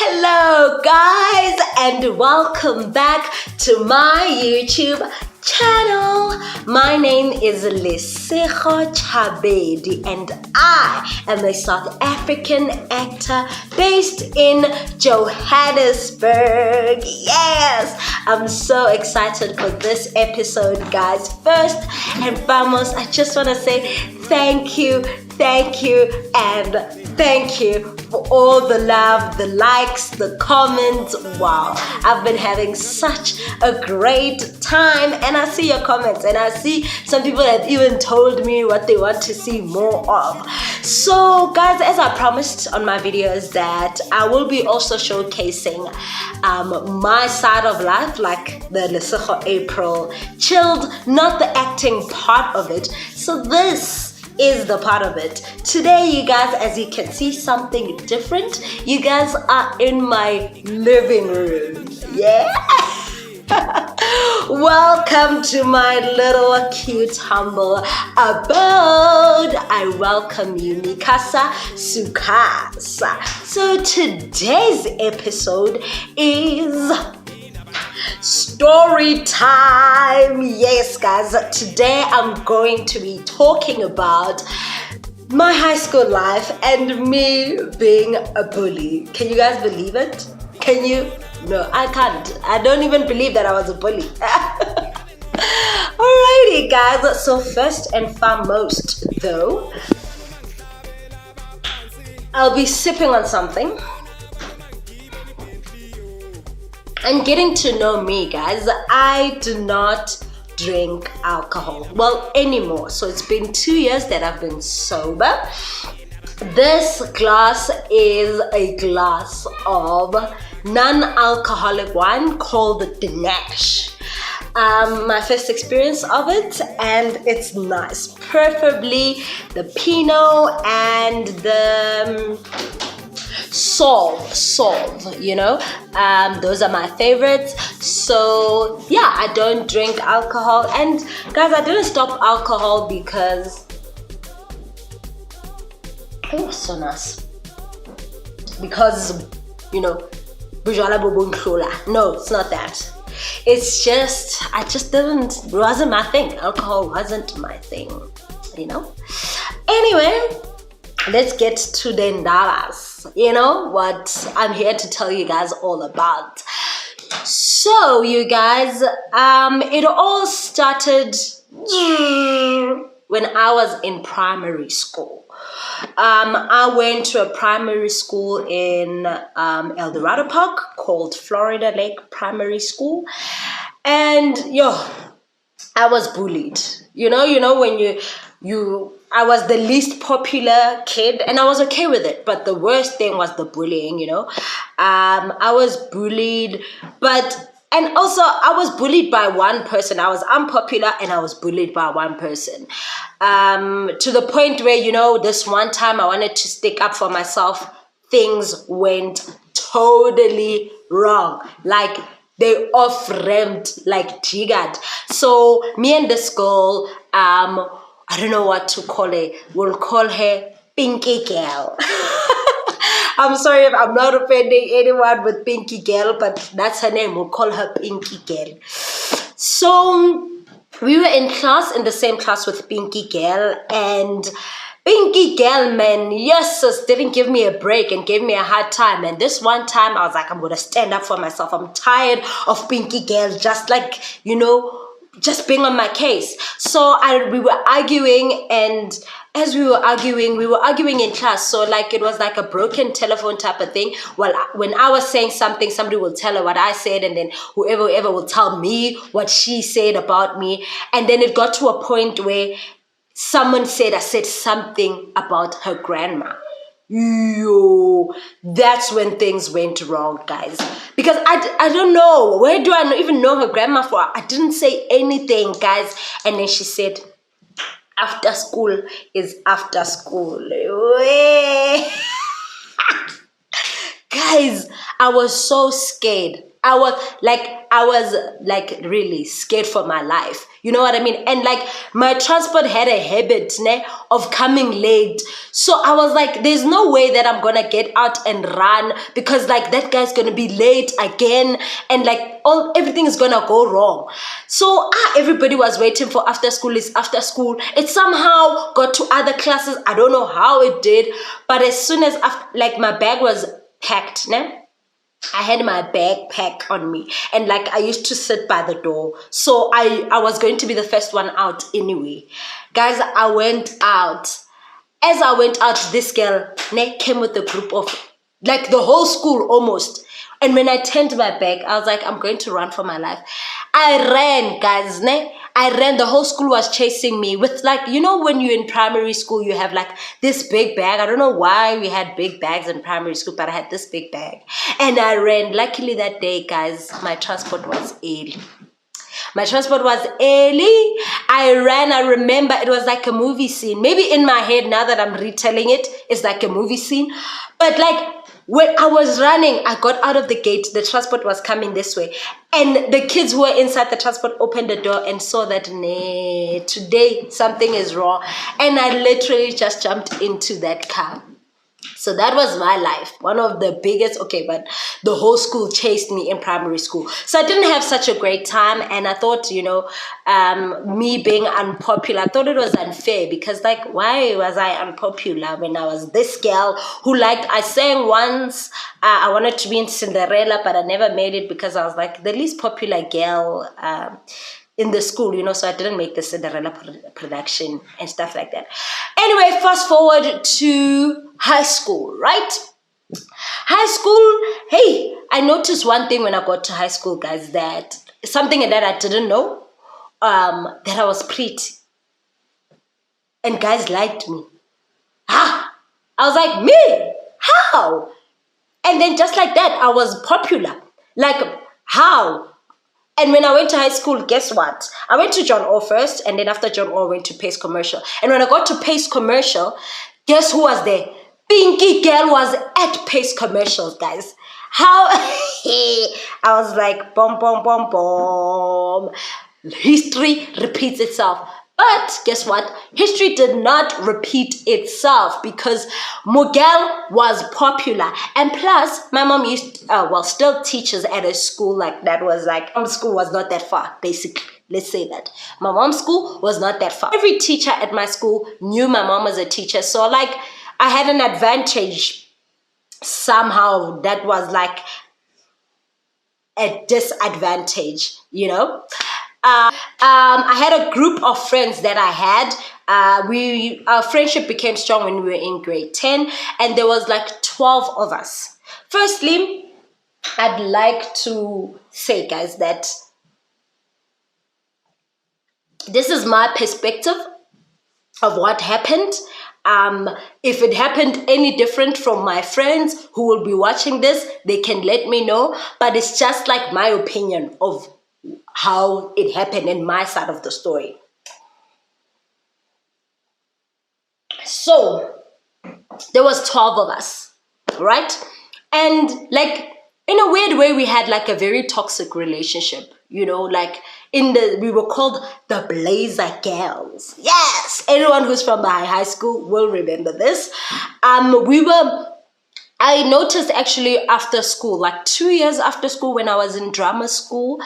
Hello guys and welcome back to my YouTube channel. My name is Lesego Chabedi and I am a South African actor based in Johannesburg. Yes, I'm so excited for this episode, guys. First and foremost, I just want to say thank you, and thank you for all the love, the likes, the comments. Wow, I've been having such a great time, and I see your comments, and I see some people have even told me what they want to see more of. So guys, as I promised on my videos, that I will be also showcasing my side of life, like the Lesego April chilled, not the acting part of it. So this is the part of it. Today, you guys, as you can see, something different. You guys are in my living room. Yeah. Welcome to my little cute humble abode. I welcome you, Mikasa Sukasa. So today's episode is story time. Yes guys, today I'm going to be talking about my high school life and me being a bully. Can you guys believe it? Can you? No, I can't. I don't even believe that I was a bully. Alrighty guys, so first and foremost though, I'll be sipping on something and getting to know me, guys. I do not drink alcohol, well, anymore. So it's been 2 years that I've been sober. This glass is a glass of non-alcoholic wine called the Nash. My first experience of it, and it's nice. Preferably the Pinot and the Solve, you know, those are my favorites. So yeah, I don't drink alcohol, and guys, I didn't stop alcohol because it was so nice, because, you know, no, it's not that. It's just, it wasn't my thing. Alcohol wasn't my thing, you know. Anyway, let's get to the indabas, you know, what I'm here to tell you guys all about. So you guys, it all started when I was in primary school. I went to a primary school in El Dorado Park called Florida Lake Primary School, and I was bullied. You know when I was the least popular kid, and I was okay with it. But the worst thing was the bullying, you know. I was bullied, and also I was bullied by one person. I was unpopular and I was bullied by one person. To the point where, you know, this one time I wanted to stick up for myself, things went totally wrong. Like, they off-ramped, like jiggered. So me and this girl, I don't know what to call her. We'll call her Pinky Girl. I'm sorry if I'm not offending anyone with Pinky Girl, but that's her name. We'll call her Pinky Girl. So we were in the same class with Pinky Girl, and Pinky Girl, man, yes, sis, didn't give me a break and gave me a hard time. And this one time I was like, I'm going to stand up for myself. I'm tired of Pinky Girl just, like, you know, just being on my case. So we were arguing, and as we were arguing in class. So like, it was like a broken telephone type of thing. Well, when I was saying something, somebody will tell her what I said, and then whoever will tell me what she said about me. And then it got to a point where someone said I said something about her grandma. Yo, that's when things went wrong, guys. Because I don't know, where do I even know her grandma for? I didn't say anything, guys. And then she said, after school is after school. Guys, guys, I was so scared. I was like really scared for my life. You know what I mean? And like my transport had a habit of coming late. So I was like, there's no way that I'm gonna get out and run, because like that guy's gonna be late again, and like everything is gonna go wrong. So everybody was waiting for after school is after school. It somehow got to other classes. I don't know how it did, but as soon as like my bag was packed, I had my backpack on me, and like I used to sit by the door, so I was going to be the first one out anyway. Guys, I went out. As I went out, this girl came with a group of like the whole school almost. And when I turned my back, I was like, I'm going to run for my life. I ran, guys. I ran. The whole school was chasing me with like, you know, when you're in primary school, you have like this big bag. I don't know why we had big bags in primary school, but I had this big bag. And I ran. Luckily that day, guys, my transport was early. My transport was early. I ran. I remember it was like a movie scene. Maybe in my head, now that I'm retelling it, it's like a movie scene. But like, when I was running, I got out of the gate. The transport was coming this way. And the kids who were inside the transport opened the door and saw that, today something is wrong. And I literally just jumped into that car. So that was my life. One of the biggest, but the whole school chased me in primary school. So I didn't have such a great time. And I thought, me being unpopular, I thought it was unfair, because like, why was I unpopular when I was this girl who I sang once, I wanted to be in Cinderella, but I never made it because I was like the least popular girl in the school, so I didn't make the Cinderella production and stuff like that. Anyway, fast forward to high school, right? High school, hey, I noticed one thing when I got to high school, guys, that something that I didn't know, that I was pretty. And guys liked me. I was like, me? How? And then just like that, I was popular. Like, how? And when I went to high school, guess what? I went to John O first, and then after John O, I went to Pace Commercial. And when I got to Pace Commercial, guess who was there? Pinky Girl was at Pace Commercials, guys. How? I was like, boom, boom, boom, boom. History repeats itself. But guess what? History did not repeat itself, because Miguel was popular. And plus, my mom still teaches at a school like that was like, school was not that far, basically. Let's say that. My mom's school was not that far. Every teacher at my school knew my mom was a teacher. So like, I had an advantage somehow that was like a disadvantage, I had a group of friends that I had. Our friendship became strong when we were in grade 10, and there was like 12 of us. Firstly, I'd like to say, guys, that this is my perspective of what happened. If it happened any different from my friends who will be watching this, they can let me know. But it's just like my opinion of how it happened in my side of the story. So there was 12 of us, right? And like, in a weird way, we had like a very toxic relationship, like we were called the Blazer Girls. Yes, anyone who's from the high school will remember this. I noticed actually after school, like 2 years after school, when I was in drama school,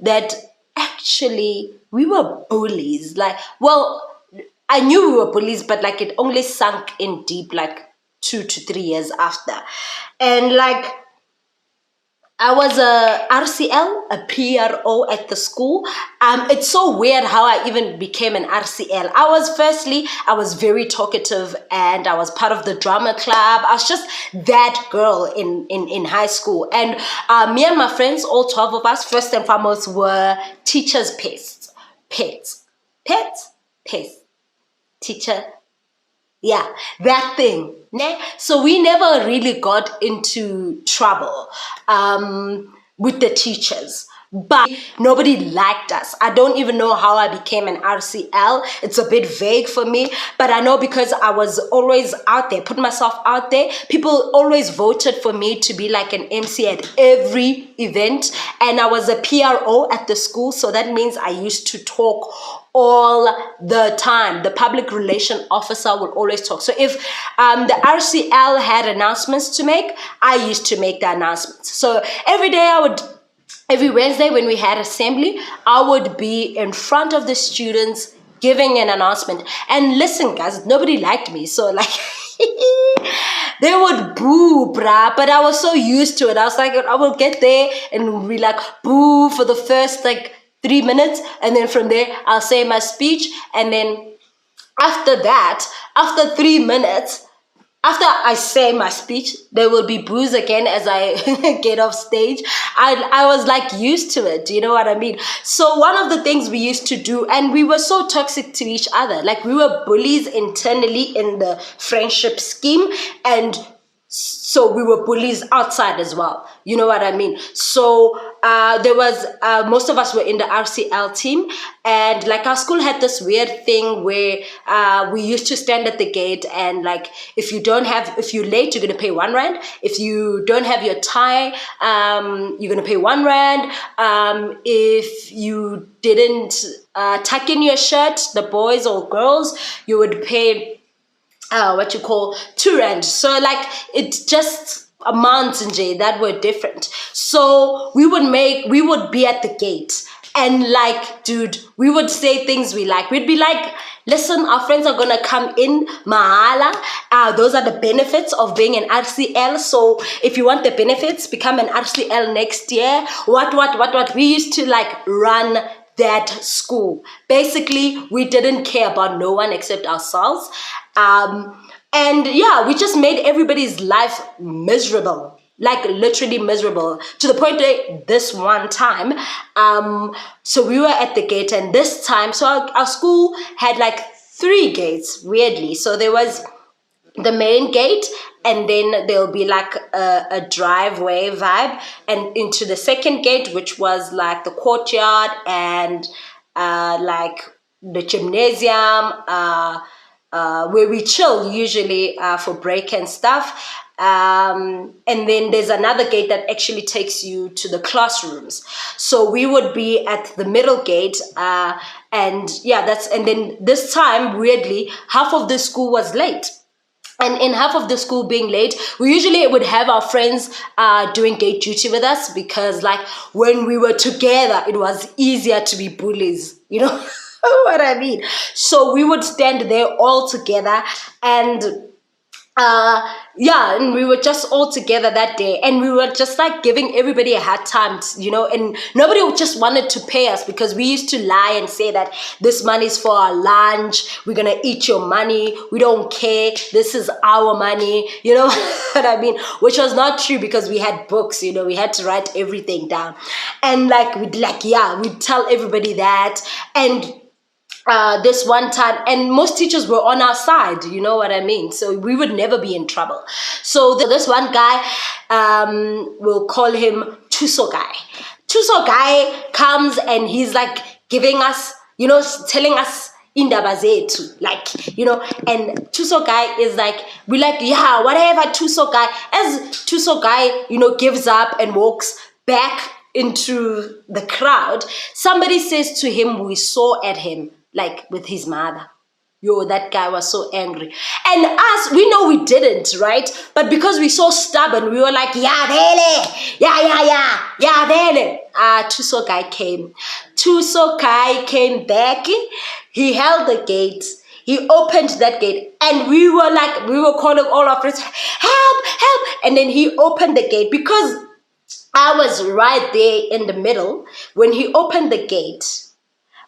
that actually we were bullies. Like, well, I knew we were bullies, but like it only sunk in deep like 2 to 3 years after. And like, I was a RCL, a PRO at the school. It's so weird how I even became an RCL. I was very talkative, and I was part of the drama club. I was just that girl in high school. And me and my friends, all 12 of us, first and foremost, were teachers' pets. Teacher. Yeah, that thing. So we never really got into trouble with the teachers. but nobody liked us. I don't even know how I became an RCL. It's a bit vague for me, but I know because I was always out there, put myself out there. People always voted for me to be like an MC at every event, and I was a PRO at the school, so that means I used to talk all the time. The public relation officer would always talk. So if the RCL had announcements to make, I used to make the announcements. So every Wednesday when we had assembly, I would be in front of the students giving an announcement. And listen, guys, nobody liked me. So like, they would boo, bruh. But I was so used to it. I was like, I will get there and be like, boo for the first like 3 minutes. And then from there, I'll say my speech. And then after that, after 3 minutes, after I say my speech, there will be boos again as I get off stage. I was like used to it, you know what I mean? So one of the things we used to do, and we were so toxic to each other, like we were bullies internally in the friendship scheme, and so we were bullies outside as well. You know what I mean? So there was, most of us were in the RCL team, and like our school had this weird thing where we used to stand at the gate, and like if you're late, you're gonna pay R1. If you don't have your tie, you're gonna pay R1. If you didn't tuck in your shirt, the boys or girls, you would pay what you call R2. So like it's just amounts in J that were different. So we would be at the gate, and like, dude, we would say things we like. We'd be like, listen, our friends are gonna come in mahala. Those are the benefits of being an RCL. So if you want the benefits, become an RCL next year. What we used to like run that school. Basically, we didn't care about no one except ourselves. And yeah, we just made everybody's life miserable, like literally miserable, to the point that this one time, so we were at the gate, and this time, so our school had like 3 gates, weirdly. So there was the main gate, and then there'll be like a driveway vibe, and into the second gate, which was like the courtyard and like the gymnasium, where we chill usually for break and stuff. And then there's another gate that actually takes you to the classrooms. So we would be at the middle gate, and yeah, and then this time, weirdly, half of the school was late. And in half of the school being late, we usually would have our friends doing gate duty with us, because like when we were together, it was easier to be bullies, you know what I mean? So we would stand there all together, and yeah, and we were just all together that day, and we were just like giving everybody a hard time, you know, and nobody just wanted to pay us, because we used to lie and say that this money is for our lunch, we're gonna eat your money, we don't care, this is our money, you know what I mean? Which was not true, because we had books, you know, we had to write everything down, and like we'd tell everybody that. And this one time, and most teachers were on our side, you know what I mean? So we would never be in trouble. So this one guy, we'll call him Tuso guy. Tuso guy comes, and he's like giving us, you know, telling us INDABA zethu, like, you know, and Tuso guy is like, we like, yeah, whatever, Tuso guy. As Tuso guy, you know, gives up and walks back into the crowd, somebody says to him, we saw at him, like with his mother. Yo, that guy was so angry. And us, we know we didn't, right? But because we're so stubborn, we were like, yeah, vele, yeah, vele. Tuso guy came. Tuso guy came back. He held the gate. He opened that gate, and we were calling all our friends, help. And then he opened the gate, because I was right there in the middle. When he opened the gate,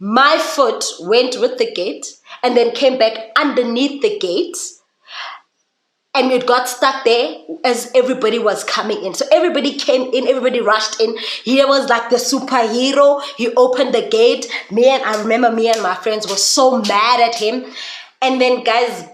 my foot went with the gate and then came back underneath the gate, and it got stuck there as everybody was coming in. So everybody came in, everybody rushed in. He was like the superhero. He opened the gate. I remember me and my friends were so mad at him. And then, guys,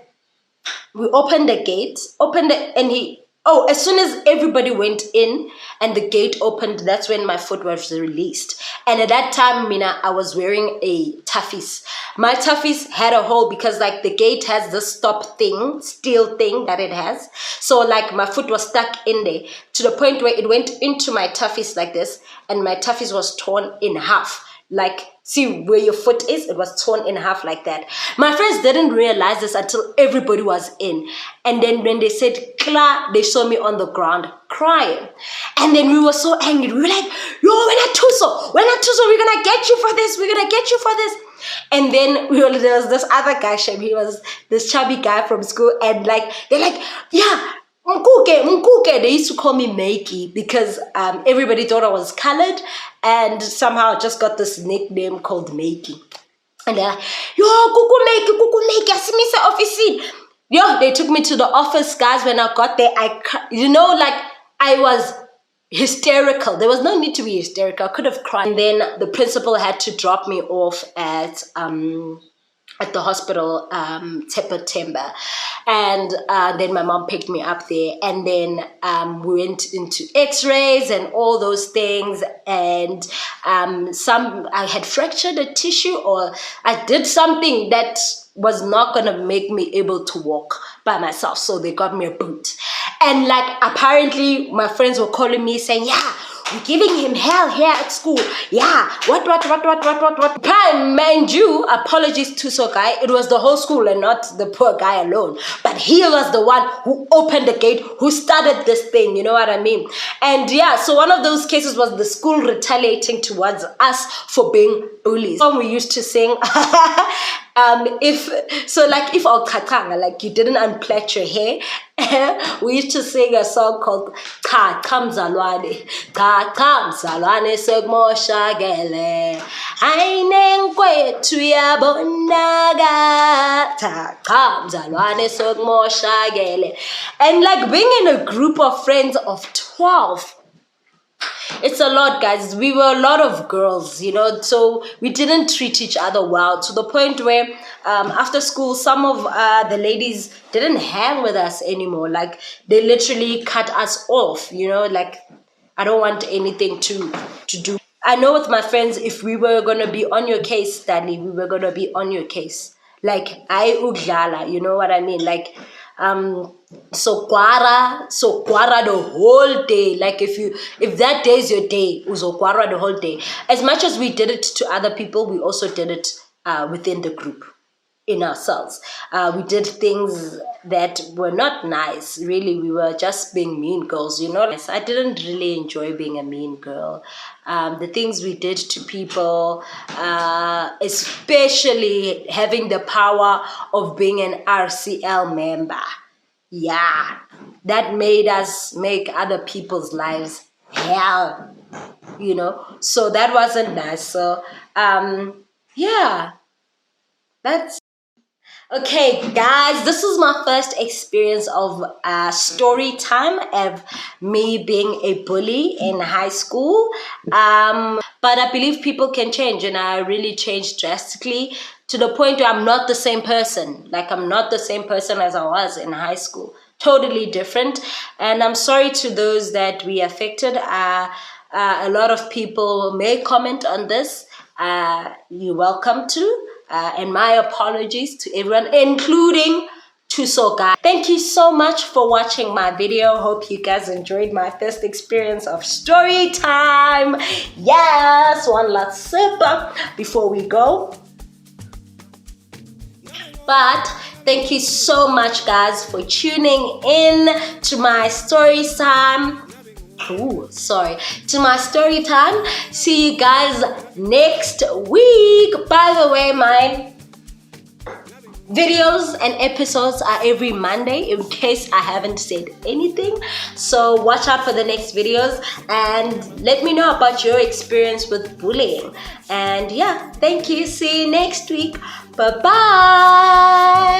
we opened the gate, and he Oh, as soon as everybody went in and the gate opened, that's when my foot was released. And at that time, Mina, I was wearing a tuffies. My tuffies had a hole because like the gate has this stop thing, steel thing that it has. So like my foot was stuck in there to the point where it went into my tuffies like this, and my tuffies was torn in half. Like, see where your foot is, it was torn in half like that. My friends didn't realize this until everybody was in. And then when they said, Kla, they saw me on the ground crying. And then we were so angry. We were like, yo, we're not Tuso, we're gonna get you for this, we're gonna get you for this. And then there was this other guy, Shem, he was this chubby guy from school, and like, they're like, yeah, Mkuke. They used to call me Makey because everybody thought I was colored, and somehow I just got this nickname called Makey. And they're like, yo, Kuku Makey, asimisa office. Yo, they took me to the office, guys. When I got there, I was hysterical. There was no need to be hysterical. I could have cried. And then the principal had to drop me off at the hospital, Timber. And then my mom picked me up there, and then we went into x-rays and all those things, and I had fractured a tissue, or I did something that was not gonna make me able to walk by myself, so they got me a boot. And like apparently my friends were calling me saying, yeah, we're giving him hell here at school. Yeah, what. Mind you, apologies to so guy, it was the whole school and not the poor guy alone. But he was the one who opened the gate, who started this thing, you know what I mean? And yeah, so one of those cases was the school retaliating towards us for being bullies. We used to sing, if our kakanga, like you didn't unplait your hair, we used to sing a song called KABZA segmoshagele ainenkwethu yabonaga KABZA segmoshagele. And like being in a group of friends of 12, it's a lot, guys. We were a lot of girls, you know, so we didn't treat each other well, to the point where after school, some of the ladies didn't hang with us anymore. Like, they literally cut us off, you know, like, I don't want anything to do. I know with my friends, if we were going to be on your case, Stanley, we were going to be on your case. Like, I ugdala, you know what I mean? Like, so kwara the whole day. Like if that day is your day, uzo kwara the whole day. As much as we did it to other people, we also did it within the group, in ourselves. We did things that were not nice. Really, we were just being mean girls, you know. I didn't really enjoy being a mean girl. The things we did to people, especially having the power of being an RCL member. Yeah, that made us make other people's lives hell, you know. So that wasn't nice. So, yeah, that's... Okay, guys, this is my first experience of story time of me being a bully in high school. But I believe people can change, and I really changed drastically to the point where I'm not the same person. Like, I'm not the same person as I was in high school. Totally different. And I'm sorry to those that we affected. A lot of people may comment on this. You're welcome to. And my apologies to everyone, including to Soka. Thank you so much for watching my video. Hope you guys enjoyed my first experience of story time. Yes, one last sip before we go. But thank you so much, guys, for tuning in to my story time. To my story time. See you guys next week. By the way, my videos and episodes are every Monday, in case I haven't said anything. So watch out for the next videos and let me know about your experience with bullying. And yeah, thank you. See you next week. Bye bye.